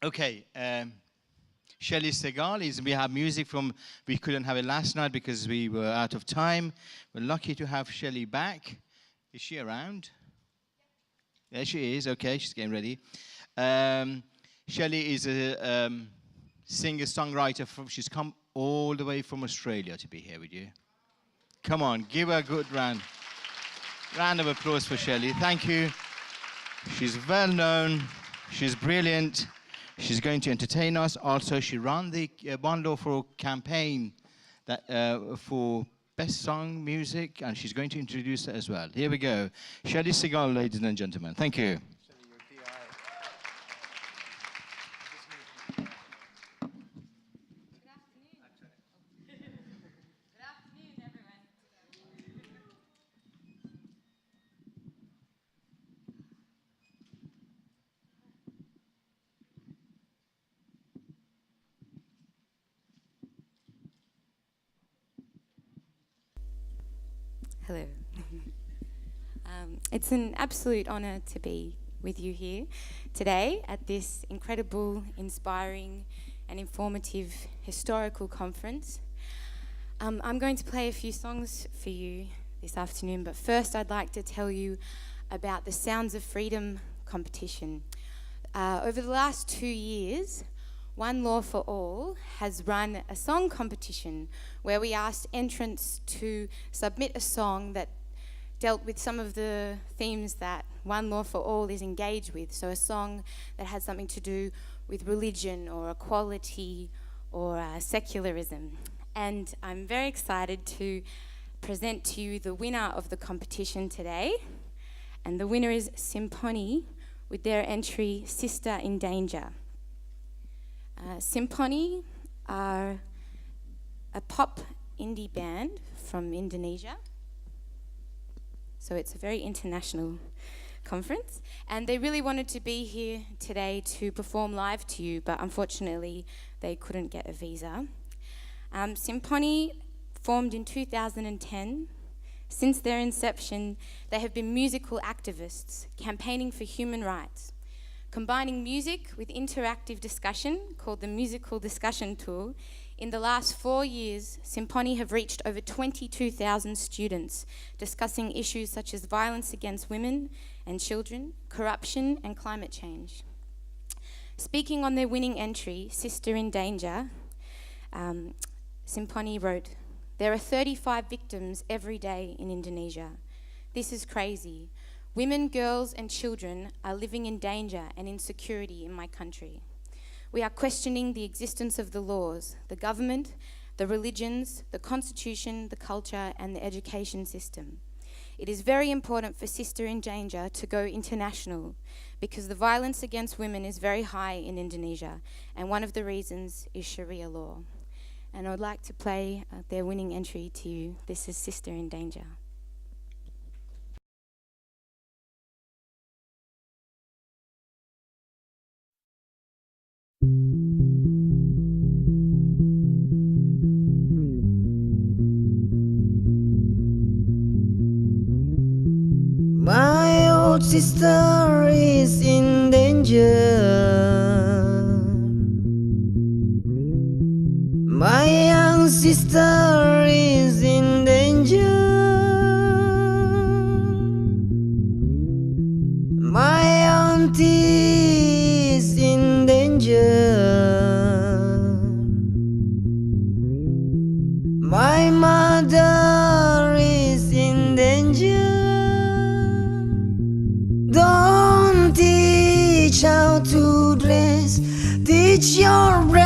Okay, Shelley Segal we have music from, we couldn't have it last night because we were out of time. We're lucky to have Shelley back. Is she around? There she is, okay, she's getting ready. Shelley is a singer-songwriter, she's come all the way from Australia to be here with you. Come on, give her a good round of applause for Shelley. Thank you. She's well known, she's brilliant. She's going to entertain us. Also, she ran the One Law for campaign that, for Best Song Music, and she's going to introduce it as well. Here we go. Shelley Segal, ladies and gentlemen. Thank you. Hello. It's an absolute honour to be with you here today at this incredible, inspiring and informative historical conference. I'm going to play a few songs for you this afternoon, but first I'd like to tell you about the Sounds of Freedom competition. Over the last 2 years, One Law for All has run a song competition where we asked entrants to submit a song that dealt with some of the themes that One Law for All is engaged with. So a song that had something to do with religion or equality or secularism. And I'm very excited to present to you the winner of the competition today. And the winner is Simponi with their entry, Sister in Danger. Simponi are a pop indie band from Indonesia. So it's a very international conference. And they really wanted to be here today to perform live to you, but unfortunately they couldn't get a visa. Simponi formed in 2010. Since their inception, they have been musical activists campaigning for human rights, combining music with interactive discussion called the Musical Discussion Tour. In the last 4 years, Simponi have reached over 22,000 students discussing issues such as violence against women and children, corruption and climate change. Speaking on their winning entry, Sister in Danger, Simponi wrote, "There are 35 victims every day in Indonesia. This is crazy. Women, girls and children are living in danger and insecurity in my country. We are questioning the existence of the laws, the government, the religions, the constitution, the culture and the education system. It is very important for Sister in Danger to go international because the violence against women is very high in Indonesia and one of the reasons is Sharia law." And I would like to play their winning entry to you. This is Sister in Danger. My old sister is in danger. My young sister is in danger. My auntie is in danger. My mother is in danger. Don't teach how to dress, teach your brain